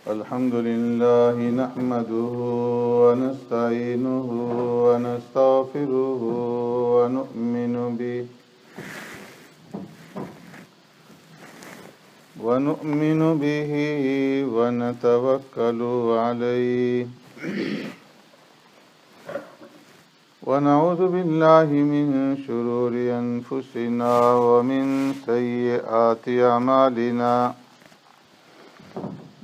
الحمد لله نحمده ونستعينه ونستغفره ونؤمن به ونتوكل عليه ونعوذ بالله من شرور أنفسنا ومن سيئات أعمالنا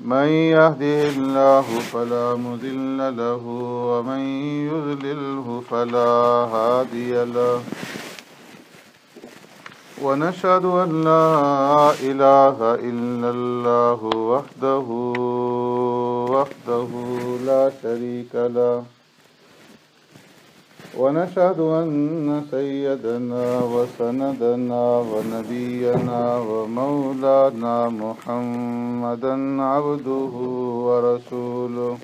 من يهده الله فلا مضل له ومن يضلله فلا هادي له ونشهد أن لا إله إلا الله وحده لا شريك له ونشهد أن سيدنا وسندنا ونبينا ومولانا محمدا عبده ورسوله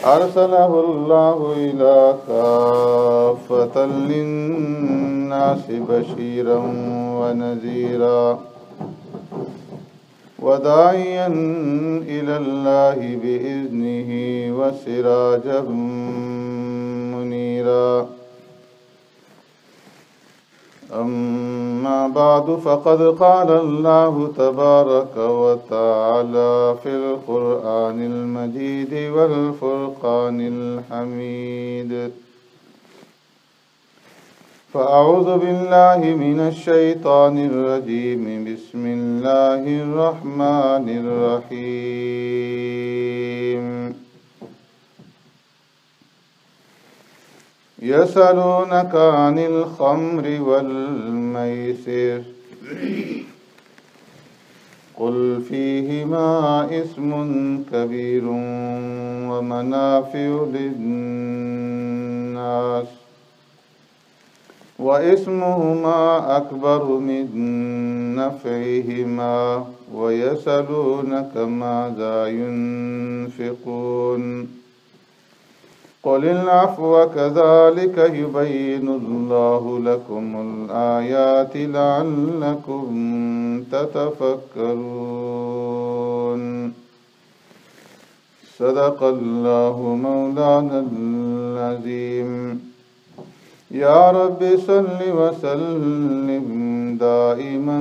أرسله الله إلى كافة للناس بشيرا ونذيرا وداعيا إلى الله بإذنه وسراجا منيرا أما بعد فقد قال الله تبارك وتعالى في القرآن المجيد والفرقان الحميد فأعوذ بالله من الشيطان الرجيم بسم الله الرحمن الرحيم يسألونك عن الخمر والميسر قل فيهما إثم كبير ومنافع للناس وإثمهما أكبر من نفعهما ويسألونك ماذا ينفقون قل العفو كذلك يبين الله لكم الآيات لعلكم تتفكرون صدق الله مولانا العظيم يا رب صل وسلم دائما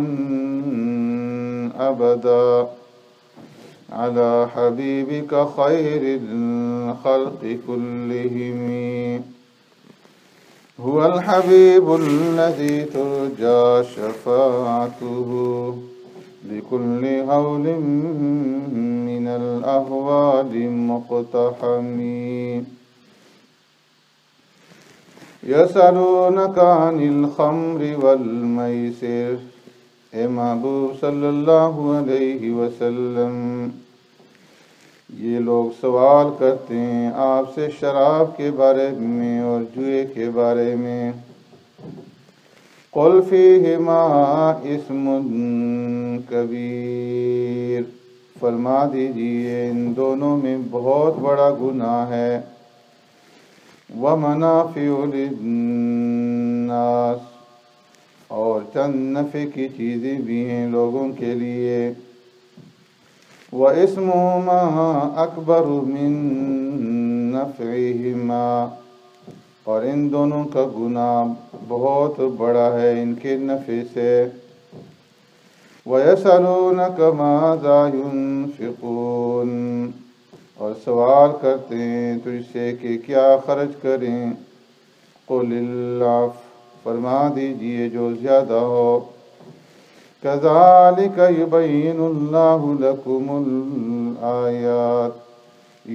أبدا على حبيبك خير الخلق كلهم هو الحبيب الذي ترجى شفاعته لكل هول من الأهوال مقتحم يسألونك عن الخمر والميسر اے محبوب صلی اللہ علیہ وسلم یہ لوگ سوال کرتے ہیں آپ سے شراب کے بارے میں اور جوئے کے بارے میں قل فیہما اسم کبیر فرما دیجئے ان دونوں میں بہت بڑا گناہ ہے وَمَنَافِعُ لِلنَّاسِ اور چند نفع کی چیزیں بھی ہیں لوگوں کے لیے وَإِثْمُهُمَا أَكْبَرُ مِن نَفْعِهِمَا اور ان دونوں کا گناہ بہت بڑا ہے ان کے نفع سے وَيَسْأَلُونَكَ مَاذَا يُنْفِقُونَ اور سوال کرتے ہیں تجھ سے کہ کیا خرچ کریں قُلِ الْعَفْوَ فرما دیجئے جو زیادہ ہو كَذَلِكَ يُبَيِّنُ اللَّهُ لَكُمُ الْآيَاتِ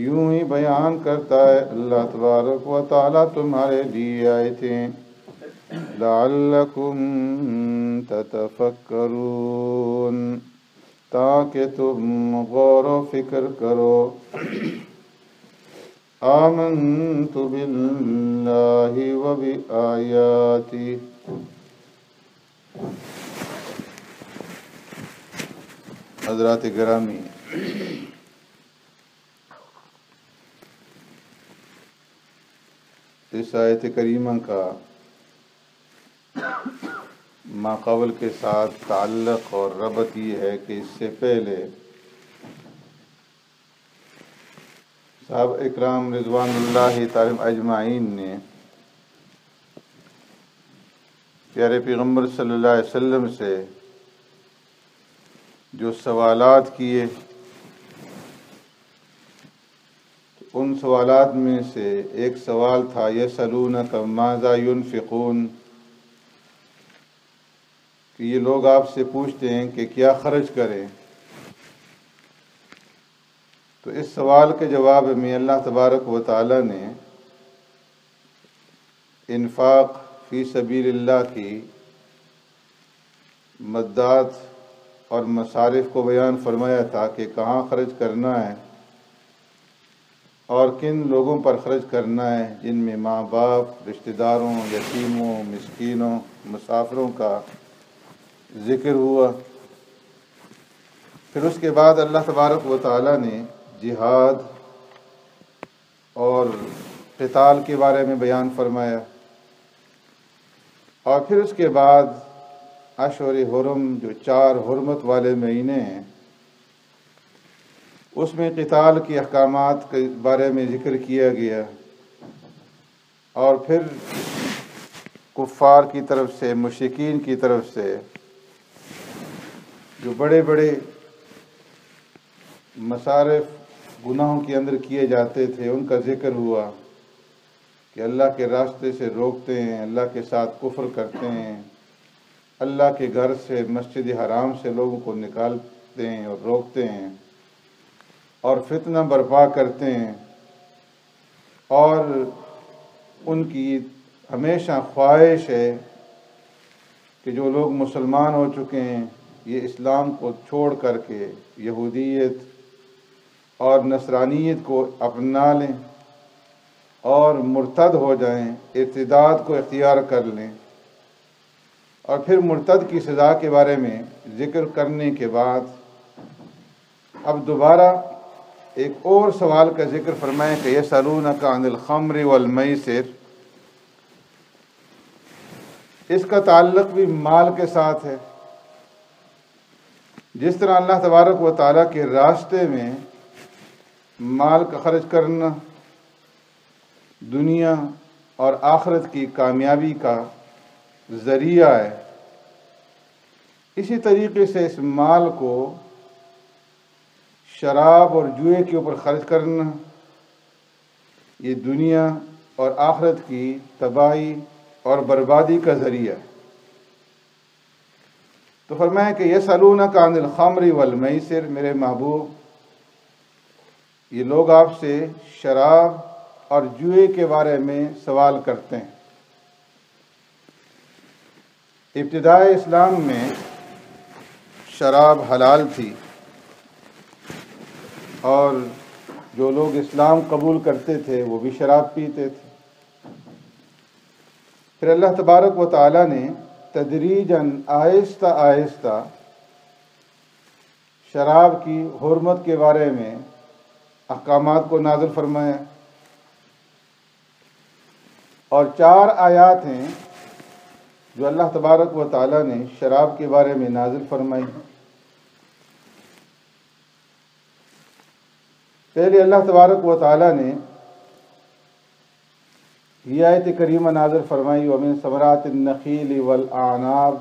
یوں ہی بیان کرتا ہے اللہ تبارک و تعالیٰ تمہارے لیے آیتیں لَعَلَّكُمْ تَتَفَكَّرُونَ تاکہ تم غور و فکر کرو آمنت باللہ و بآیاتی حضرات گرامی اس آیت کریمہ کا ما قبل کے ساتھ تعلق اور ربط یہ ہے کہ اس سے پہلے صحابہ اکرام رضوان اللہ تعالی اجمعین نے پیارے پیغمبر صلی اللہ علیہ وسلم سے جو سوالات کیے، ان سوالات میں سے ایک سوال تھا یسألونک ماذا ينفقون، کہ یہ لوگ آپ سے پوچھتے ہیں کہ کیا خرچ کریں۔ تو اس سوال کے جواب میں اللہ تبارک و تعالی نے انفاق فی سبیل اللہ کی مدات اور مصارف کو بیان فرمایا تھا کہ کہاں خرچ کرنا ہے اور کن لوگوں پر خرچ کرنا ہے، جن میں ماں باپ، رشتہ داروں، یتیموں، مسکینوں، مسافروں کا ذکر ہوا۔ پھر اس کے بعد اللہ تبارک و تعالی نے جہاد اور قتال کے بارے میں بیان فرمایا، اور پھر اس کے بعد اشہر حرم جو 4 حرمت والے مہینے ہیں اس میں قتال کی احکامات کے بارے میں ذکر کیا گیا، اور پھر کفار کی طرف سے، مشرکین کی طرف سے جو بڑے بڑے مصارف گناہوں کے اندر کیے جاتے تھے ان کا ذکر ہوا کہ اللہ کے راستے سے روکتے ہیں، اللہ کے ساتھ کفر کرتے ہیں، اللہ کے گھر سے، مسجد حرام سے لوگوں کو نکالتے ہیں اور روکتے ہیں اور فتنہ برپا کرتے ہیں، اور ان کی ہمیشہ خواہش ہے کہ جو لوگ مسلمان ہو چکے ہیں یہ اسلام کو چھوڑ کر کے یہودیت اور نصرانیت کو اپنا لیں اور مرتد ہو جائیں، ارتداد کو اختیار کر لیں۔ اور پھر مرتد کی سزا کے بارے میں ذکر کرنے کے بعد اب دوبارہ ایک اور سوال کا ذکر فرمائیں کہ یسألونک عن الخمر والمیسر، اس کا تعلق بھی مال کے ساتھ ہے۔ جس طرح اللہ تبارک و تعالیٰ کے راستے میں مال کا خرچ کرنا دنیا اور آخرت کی کامیابی کا ذریعہ ہے، اسی طریقے سے اس مال کو شراب اور جوئے کے اوپر خرچ کرنا یہ دنیا اور آخرت کی تباہی اور بربادی کا ذریعہ ہے۔ تو فرمایا کہ یسألونک عن الخمر والمیسر، میرے محبوب یہ لوگ آپ سے شراب اور جوئے کے بارے میں سوال کرتے ہیں۔ ابتدائے اسلام میں شراب حلال تھی، اور جو لوگ اسلام قبول کرتے تھے وہ بھی شراب پیتے تھے۔ پھر اللہ تبارک و تعالی نے تدریجاً آہستہ آہستہ شراب کی حرمت کے بارے میں احکامات کو نازل فرمایا، اور 4 آیات ہیں جو اللہ تبارک و تعالی نے شراب کے بارے میں نازل فرمائی۔ پہلے اللہ تبارک و تعالی نے یہ آیت کریمہ نازل فرمائی وَمِن ثمرات النخیل والأعناب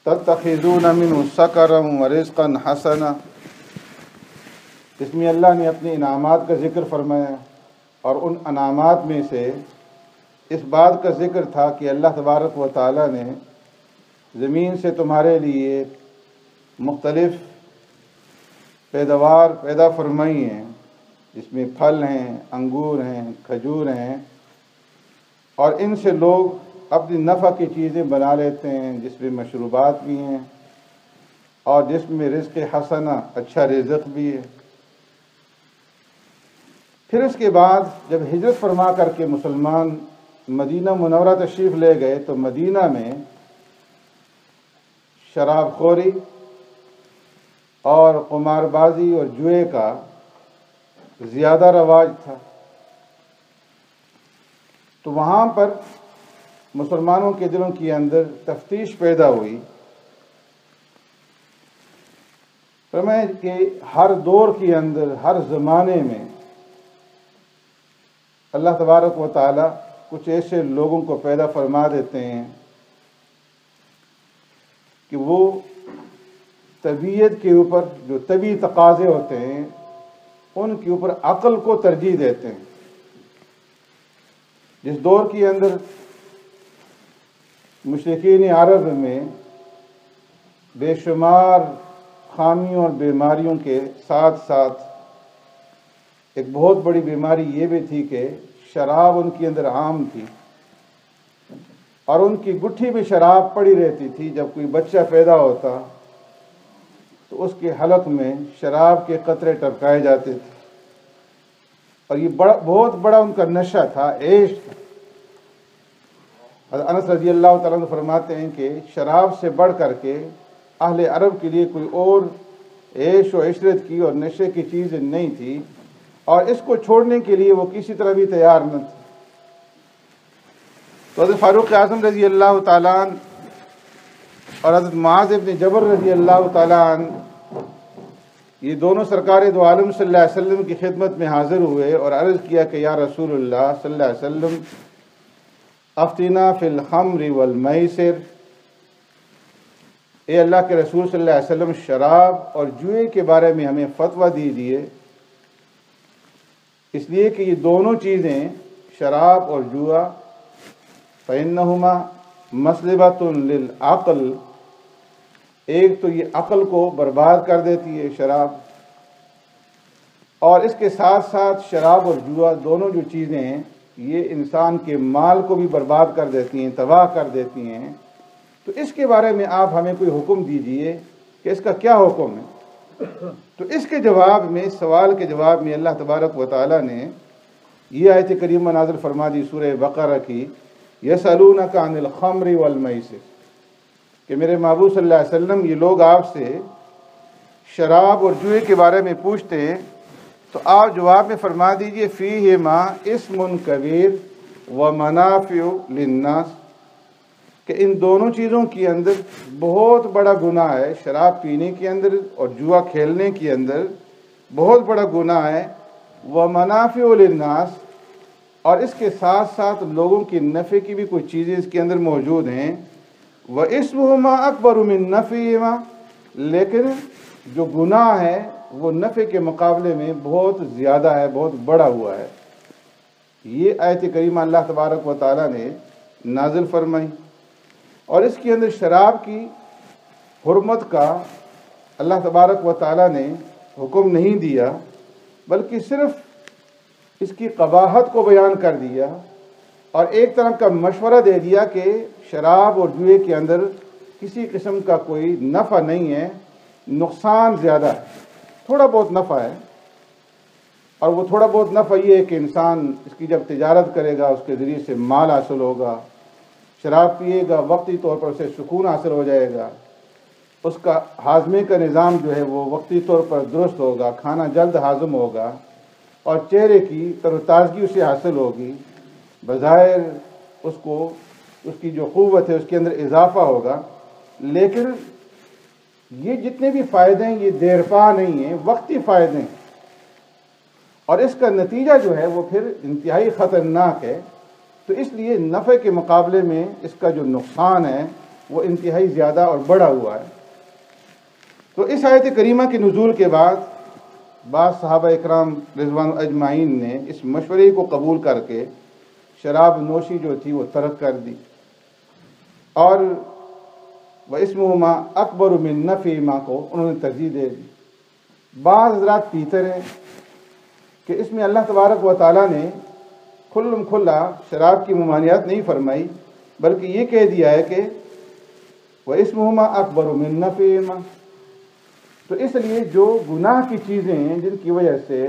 تتخذون منه سکرا ورزقا حسنا۔ اس میں اللہ نے اپنے انعامات کا ذکر فرمایا، اور ان انعامات میں سے اس بات کا ذکر تھا کہ اللہ تبارک و تعالی نے زمین سے تمہارے لیے مختلف پیداوار پیدا فرمائی ہیں، جس میں پھل ہیں، انگور ہیں، کھجور ہیں، اور ان سے لوگ اپنی نفع کی چیزیں بنا لیتے ہیں، جس میں مشروبات بھی ہیں اور جس میں رزق حسنہ، اچھا رزق بھی ہے۔ پھر اس کے بعد جب ہجرت فرما کر کے مسلمان مدینہ منورہ تشریف لے گئے تو مدینہ میں شراب خوری اور قمار بازی اور جوئے کا زیادہ رواج تھا۔ تو وہاں پر مسلمانوں کے دلوں کے اندر تفتیش پیدا ہوئی، فرمایا کہ ہر دور کے اندر، ہر زمانے میں اللہ تبارک و تعالی کچھ ایسے لوگوں کو پیدا فرما دیتے ہیں کہ وہ طبیعت کے اوپر جو طبعی تقاضے ہوتے ہیں ان کے اوپر عقل کو ترجیح دیتے ہیں۔ جس دور کے اندر مشرکین عرب میں بے شمار خامیوں اور بیماریوں کے ساتھ ساتھ ایک بہت بڑی بیماری یہ بھی تھی کہ شراب ان کے اندر عام تھی، اور ان کی گٹھی بھی شراب پڑی رہتی تھی۔ جب کوئی بچہ پیدا ہوتا تو اس کے حلق میں شراب کے قطرے ٹپکائے جاتے تھے، اور یہ بہت بڑا ان کا نشہ تھا، عیش تھا۔ حضرت انس رضی اللہ تعالیٰ عنہ فرماتے ہیں کہ شراب سے بڑھ کر کے اہل عرب کے لیے کوئی اور عیش و عشرت کی اور نشے کی چیز نہیں تھی، اور اس کو چھوڑنے کے لیے وہ کسی طرح بھی تیار نہ تھے۔ تو حضرت فاروق اعظم رضی اللہ تعالیٰ عنہ اور حضرت معاذ بن جبل رضی اللہ تعالیٰ عنہ، یہ دونوں سرکار دو عالم صلی اللہ علیہ وسلم کی خدمت میں حاضر ہوئے اور عرض کیا کہ یا رسول اللہ صلی اللہ علیہ وسلم، افتنا فی الخمر والمیسر، اے اللہ کے رسول صلی اللہ علیہ وسلم، شراب اور جوئے کے بارے میں ہمیں فتویٰ دیجیے، اس لیے کہ یہ دونوں چیزیں، شراب اور جوا، فَإِنَّهُمَا مَسْلِبَةٌ لِلْعَقْلِ، ایک تو یہ عقل کو برباد کر دیتی ہے شراب، اور اس کے ساتھ ساتھ شراب اور جوا دونوں جو چیزیں ہیں یہ انسان کے مال کو بھی برباد کر دیتی ہیں، تباہ کر دیتی ہیں۔ تو اس کے بارے میں آپ ہمیں کوئی حکم دیجئے کہ اس کا کیا حکم ہے۔ تو اس کے جواب میں، اس سوال کے جواب میں اللہ تبارک و تعالیٰ نے یہ آیت کریمہ نازل فرما دی سورہ بقرہ کی، یسألونک عن الخمر والمیسر، کہ میرے محبوب صلی اللہ علیہ وسلم یہ لوگ آپ سے شراب اور جوئے کے بارے میں پوچھتے ہیں، تو آپ جواب میں فرما دیجئے فیہما اسم کبیر ومنافع للناس، کہ ان دونوں چیزوں کے اندر بہت بڑا گناہ ہے، شراب پینے کے اندر اور جوا کھیلنے کے اندر بہت بڑا گناہ ہے، ومنافع للناس، اور اس کے ساتھ ساتھ لوگوں کی نفع کی بھی کچھ چیزیں اس کے اندر موجود ہیں، وَإِسْمُهُمَا أَكْبَرُ مِن نَفْعِهِمَا، لیکن جو گناہ ہے وہ نفع کے مقابلے میں بہت زیادہ ہے، بہت بڑا ہوا ہے۔ یہ آیت کریمہ اللہ تبارک و تعالیٰ نے نازل فرمائی، اور اس کے اندر شراب کی حرمت کا اللہ تبارک و تعالیٰ نے حکم نہیں دیا، بلکہ صرف اس کی قباحت کو بیان کر دیا، اور ایک طرح کا مشورہ دے دیا کہ شراب اور جوئے کے اندر کسی قسم کا کوئی نفع نہیں ہے، نقصان زیادہ ہے، تھوڑا بہت نفع ہے، اور وہ تھوڑا بہت نفع یہ ہے کہ انسان اس کی جب تجارت کرے گا اس کے ذریعے سے مال حاصل ہوگا، شراب پیے گا وقتی طور پر اسے سکون حاصل ہو جائے گا، اس کا ہاضمے کا نظام جو ہے وہ وقتی طور پر درست ہوگا، کھانا جلد ہاضم ہوگا، اور چہرے کی تر و تازگی اسے حاصل ہوگی، بظاہر اس کی جو قوت ہے اس کے اندر اضافہ ہوگا، لیکن یہ جتنے بھی فائدے ہیں یہ دیر پا نہیں ہیں، وقتی فائدے ہیں، اور اس کا نتیجہ جو ہے وہ پھر انتہائی خطرناک ہے۔ تو اس لیے نفع کے مقابلے میں اس کا جو نقصان ہے وہ انتہائی زیادہ اور بڑا ہوا ہے۔ تو اس آیت کریمہ کے نزول کے بعد بعض صحابہ اکرام رضوان اجمعین نے اس مشورے کو قبول کر کے شراب نوشی جو تھی وہ ترک کر دی، اور وَإِسْمُهُمَا أَكْبَرُ مِن نَفْعِهِمَا کو انہوں نے ترجیح دے دی۔ بعض حضرات پیتے رہے کہ اس میں اللہ تبارک و تعالیٰ نے کھلم کھلا شراب کی ممانعت نہیں فرمائی، بلکہ یہ کہہ دیا ہے کہ وَإِسْمُهُمَا أَكْبَرُ مِن نَفْعِهِمَا۔ تو اس لیے جو گناہ کی چیزیں ہیں جن کی وجہ سے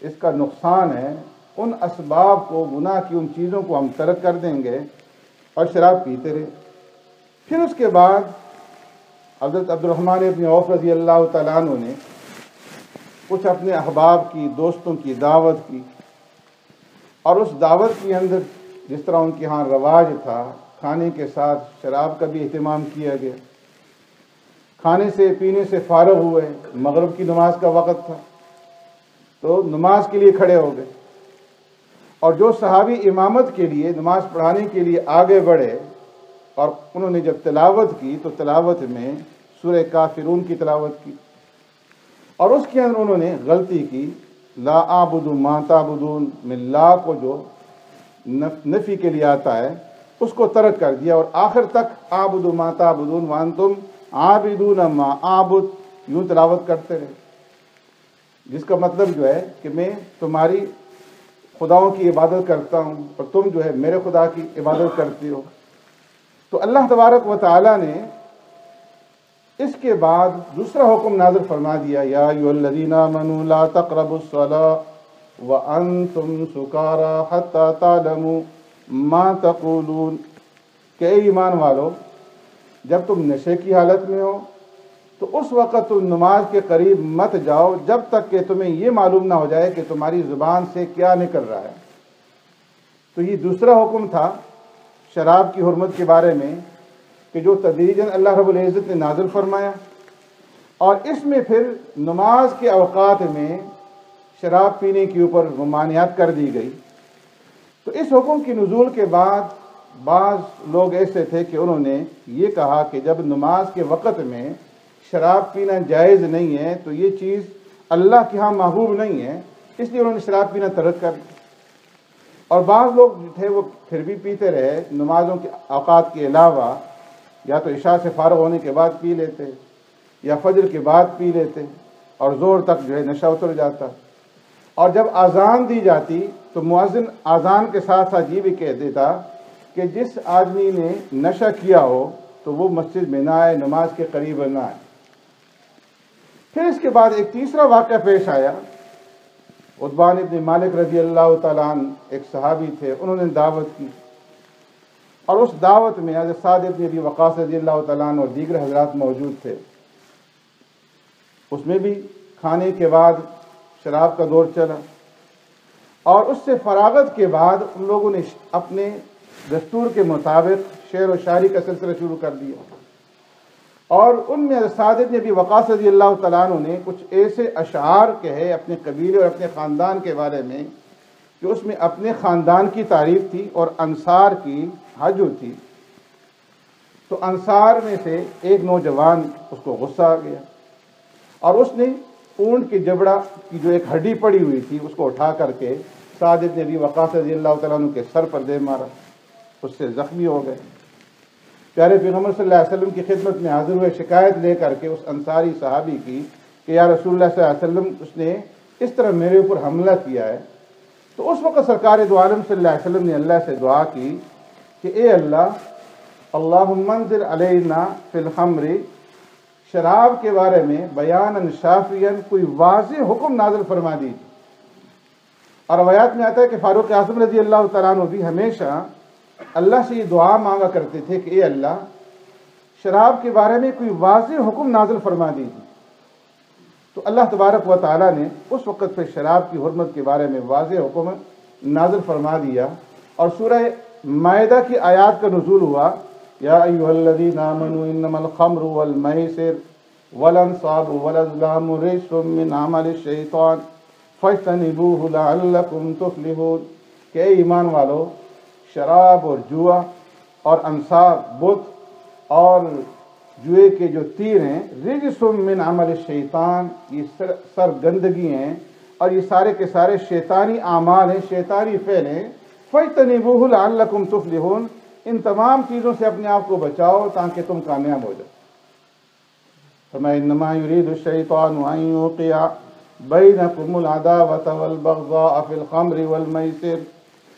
اس کا نقصان ہے، ان اسباب کو، گناہ کی ان چیزوں کو ہم ترک کر دیں گے اور شراب پیتے رہے۔ پھر اس کے بعد حضرت عبد الرحمن ابن عوف رضی اللہ تعالیٰ عنہ نے کچھ اپنے احباب کی، دوستوں کی دعوت کی، اور اس دعوت کے اندر جس طرح ان کے ہاں رواج تھا کھانے کے ساتھ شراب کا بھی اہتمام کیا گیا۔ کھانے سے پینے سے فارغ ہوئے، مغرب کی نماز کا وقت تھا تو نماز کے لیے کھڑے ہو گئے، اور جو صحابی امامت کے لیے نماز پڑھانے کے لیے آگے بڑھے اور انہوں نے جب تلاوت کی تو تلاوت میں سورہ کافرون کی تلاوت کی، اور اس کے اندر انہوں نے غلطی کی، لا اعبد ما تعبدون میں لا کو جو نفی کے لیے آتا ہے اس کو ترک کر دیا، اور آخر تک اعبد ما تعبدون وانتم عابدون ما اعبد یوں تلاوت کرتے رہے، جس کا مطلب جو ہے کہ میں تمہاری خداؤں کی عبادت کرتا ہوں اور تم جو ہے میرے خدا کی عبادت کرتے ہو۔ تو اللہ تبارک و تعالی نے اس کے بعد دوسرا حکم نازل فرما دیا، یا ایھا الذین آمنوا لا تقربوا الصلاۃ وانتم سکارى حتى تعلموا ما تقولون، کہ اے ایمان والو جب تم نشے کی حالت میں ہو تو اس وقت تم نماز کے قریب مت جاؤ جب تک کہ تمہیں یہ معلوم نہ ہو جائے کہ تمہاری زبان سے کیا نکل رہا ہے۔ تو یہ دوسرا حکم تھا شراب کی حرمت کے بارے میں کہ جو تدریجاً اللہ رب العزت نے نازل فرمایا، اور اس میں پھر نماز کے اوقات میں شراب پینے کے اوپر ممانعت کر دی گئی۔ تو اس حکم کی نزول کے بعد بعض لوگ ایسے تھے کہ انہوں نے یہ کہا کہ جب نماز کے وقت میں شراب پینا جائز نہیں ہے تو یہ چیز اللہ کے ہاں محبوب نہیں ہے، اس لیے انہوں نے شراب پینا ترک کر دیا۔ اور بعض لوگ جو تھے وہ پھر بھی پیتے رہے، نمازوں کے اوقات کے علاوہ یا تو عشاء سے فارغ ہونے کے بعد پی لیتے یا فجر کے بعد پی لیتے، اور زور تک جو ہے نشہ اتر جاتا، اور جب اذان دی جاتی تو مؤذن اذان کے ساتھ ساتھ یہ بھی کہہ دیتا کہ جس آدمی نے نشہ کیا ہو تو وہ مسجد میں نہ آئے، نماز کے قریب نہ آئے۔ پھر اس کے بعد ایک تیسرا واقعہ پیش آیا، عتبان ابن مالک رضی اللہ تعالیٰ عنہ ایک صحابی تھے، انہوں نے دعوت کی، اور اس دعوت میں حضرت سعد ابن ابی وقاص رضی اللہ تعالیٰ عنہ اور دیگر حضرات موجود تھے۔ اس میں بھی کھانے کے بعد شراب کا دور چلا، اور اس سے فراغت کے بعد ان لوگوں نے اپنے دستور کے مطابق شعر و شاعری کا سلسلہ شروع کر دیا، اور ان میں حضرت سعد ابن ابی وقاص رضی اللہ تعالیٰ عنہ نے کچھ ایسے اشعار کہے اپنے قبیلے اور اپنے خاندان کے بارے میں کہ اس میں اپنے خاندان کی تعریف تھی اور انصار کی حجو تھی۔ تو انصار میں سے ایک نوجوان اس کو غصہ آ گیا، اور اس نے اونٹ کے جبڑا کی جو ایک ہڈی پڑی ہوئی تھی اس کو اٹھا کر کے سعد ابن ابی وقاص رضی اللہ تعالیٰ عنہ کے سر پر دے مارا، اس سے زخمی ہو گئے۔ پیارے پیغمبر صلی اللہ علیہ وسلم کی خدمت میں حاضر ہوئے شکایت لے کر کے اس انصاری صحابی کی کہ یا رسول اللہ صلی اللہ علیہ وسلم اس نے اس طرح میرے اوپر حملہ کیا ہے۔ تو اس وقت سرکار دو عالم صلی اللہ علیہ وسلم نے اللہ سے دعا کی کہ اے اللہ، اللہم انزل علینا فی الخمر، شراب کے بارے میں بیاناً شافیاً کوئی واضح حکم نازل فرما دیجیے۔ اور روایات میں آتا ہے کہ فاروق اعظم رضی اللہ تعالیٰ عنہ بھی ہمیشہ اللہ سے یہ دعا مانگا کرتے تھے کہ اے اللہ، شراب کے بارے میں کوئی واضح حکم نازل فرما دیجیے۔ تو اللہ تبارک و تعالیٰ نے اس وقت پہ شراب کی حرمت کے بارے میں واضح حکم نازل فرما دیا، اور سورہ مائدہ کی آیات کا نزول ہوا، یا ایھا الذین آمنوا انما الخمر والمیسر والانصاب والازلام رجس من عمل الشیطان فاجتنبوہ لعلکم تفلحون، کہ اے ایمان والو، شراب اور جوا اور انصاب بت اور جوئے کے جو تیر ہیں، رجس من عمل الشیطان، یہ سرگندگی ہیں اور یہ سارے کے سارے شیطانی اعمال ہیں، شیطانی فعل ہیں۔ فاجتنبوہ لعلکم تفلحون، ان تمام چیزوں سے اپنے آپ کو بچاؤ تاکہ تم کامیاب ہو جاؤ۔ فرمایا انما یرید الشیطان ان یوقع بینکم العداوۃ والبغضاء فی الخمر والمیسر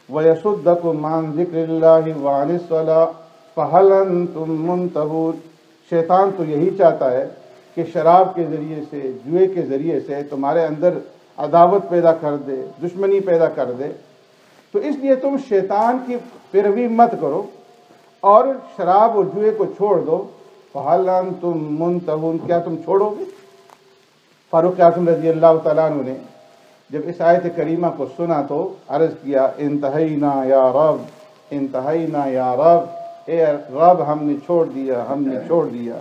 وَيَصُدَّكُمْ عَنْ ذِكْرِ اللَّهِ وَعَنِ الصَّلَاةِ فَهَلْ أَنْتُمْ مُنْتَهُونَ، شیطان تو یہی چاہتا ہے کہ شراب کے ذریعے سے، جوئے کے ذریعے سے تمہارے اندر عداوت پیدا کر دے، دشمنی پیدا کر دے، تو اس لیے تم شیطان کی پیروی مت کرو اور شراب اور جوئے کو چھوڑ دو۔ فَهَلْ أَنْتُمْ مُنْتَهُونَ، کیا تم چھوڑو گے؟ فاروق اعظم رضی اللہ تعالیٰ عنہ نے جب اس آیت کریمہ کو سنا تو عرض کیا انتہینا یا رب انتہینا یا رب، اے رب ہم نے چھوڑ دیا، ہم نے چھوڑ دیا۔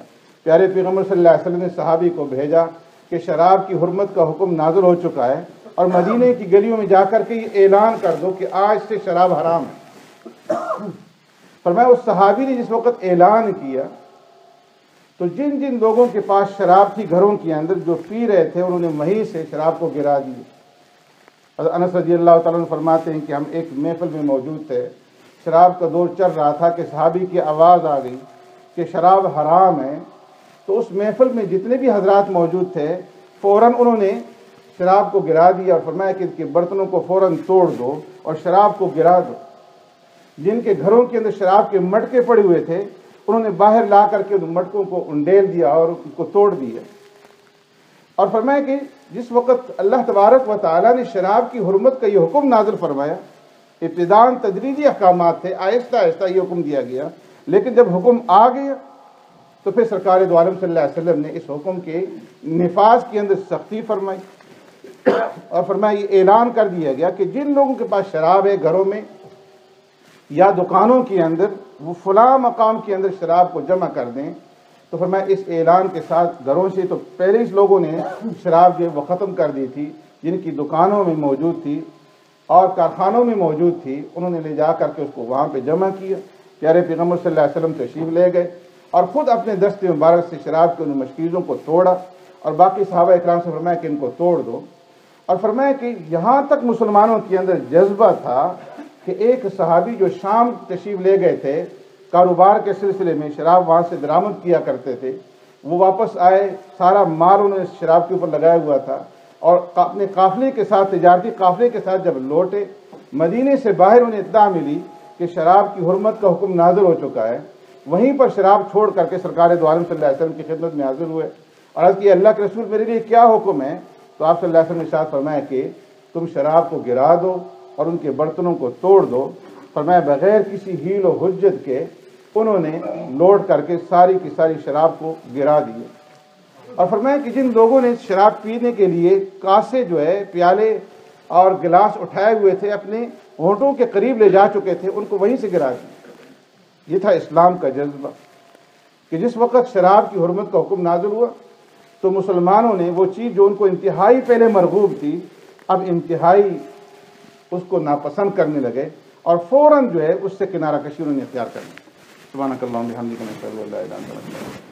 پیارے پیغمبر صلی اللہ علیہ وسلم نے صحابی کو بھیجا کہ شراب کی حرمت کا حکم نازل ہو چکا ہے، اور مدینے کی گلیوں میں جا کر کے یہ اعلان کر دو کہ آج سے شراب حرام ہے۔ فرمایا اس صحابی نے جس وقت اعلان کیا تو جن جن لوگوں کے پاس شراب تھی گھروں کے اندر جو پی رہے تھے، انہوں نے وہیں سے شراب کو گرا دیا۔ انس رضی اللہ تعالیٰ عنہ فرماتے ہیں کہ ہم ایک محفل میں موجود تھے، شراب کا دور چل رہا تھا کہ صحابی کی آواز آ گئی کہ شراب حرام ہے، تو اس محفل میں جتنے بھی حضرات موجود تھے فوراً انہوں نے شراب کو گرا دیا اور فرمایا کہ ان کے برتنوں کو فوراً توڑ دو اور شراب کو گرا دو۔ جن کے گھروں کے اندر شراب کے مٹکے پڑے ہوئے تھے انہوں نے باہر لا کر کے ان مٹکوں کو انڈیل دیا اور ان کو توڑ دیا، اور فرمایا کہ جس وقت اللہ تبارک و تعالیٰ نے شراب کی حرمت کا یہ حکم نازل فرمایا، ابتداءً تدریجی احکامات تھے، آہستہ آہستہ یہ حکم دیا گیا، لیکن جب حکم آ گیا تو پھر سرکار دو عالم صلی اللہ علیہ وسلم نے اس حکم کے نفاذ کے اندر سختی فرمائی، اور فرمایا یہ اعلان کر دیا گیا کہ جن لوگوں کے پاس شراب ہے گھروں میں یا دکانوں کے اندر، وہ فلاں مقام کے اندر شراب کو جمع کر دیں۔ تو فرمایا اس اعلان کے ساتھ گھروں سے تو پہلے اس لوگوں نے شراب جو وہ ختم کر دی تھی، جن کی دکانوں میں موجود تھی اور کارخانوں میں موجود تھی، انہوں نے لے جا کر کے اس کو وہاں پہ جمع کیا۔ پیارے پیغمبر صلی اللہ علیہ وسلم تشریف لے گئے اور خود اپنے دست مبارک سے شراب کے ان مشکیزوں کو توڑا، اور باقی صحابہ اکرام سے فرمایا کہ ان کو توڑ دو، اور فرمایا کہ یہاں تک مسلمانوں کے اندر جذبہ تھا کہ ایک صحابی جو شام تشریف لے گئے تھے کاروبار کے سلسلے میں، شراب وہاں سے درآمد کیا کرتے تھے، وہ واپس آئے، سارا مال انہوں نے شراب کے اوپر لگایا ہوا تھا، اور اپنے قافلے کے ساتھ، تجارتی قافلے کے ساتھ جب لوٹے، مدینے سے باہر انہیں اطلاع ملی کہ شراب کی حرمت کا حکم نازل ہو چکا ہے، وہیں پر شراب چھوڑ کر کے سرکار دو عالم صلی اللہ علیہ وسلم کی خدمت میں حاضر ہوئے اور عرض کی اللہ کے رسول میرے لیے کیا حکم ہے؟ تو آپ صلی اللہ علیہ وسلم نے ارشاد فرمایا کہ تم شراب کو گرا دو اور ان کے برتنوں کو توڑ دو۔ فرمایا بغیر کسی حیل و حجت کے انہوں نے لوٹ کر کے ساری کی ساری شراب کو گرا دیے، اور فرمایا کہ جن لوگوں نے شراب پینے کے لیے کاسے جو ہے پیالے اور گلاس اٹھائے ہوئے تھے اپنے ہونٹوں کے قریب لے جا چکے تھے، ان کو وہیں سے گرا دیا۔ یہ تھا اسلام کا جذبہ کہ جس وقت شراب کی حرمت کا حکم نازل ہوا تو مسلمانوں نے وہ چیز جو ان کو انتہائی پہلے مرغوب تھی، اب انتہائی اس کو ناپسند کرنے لگے، اور فوراً جو ہے اس سے کنارہ کشی انہوں نے اختیار کر لی۔ سبحانک اللہم و بحمدک، نشہد ان لا الہ الا انت،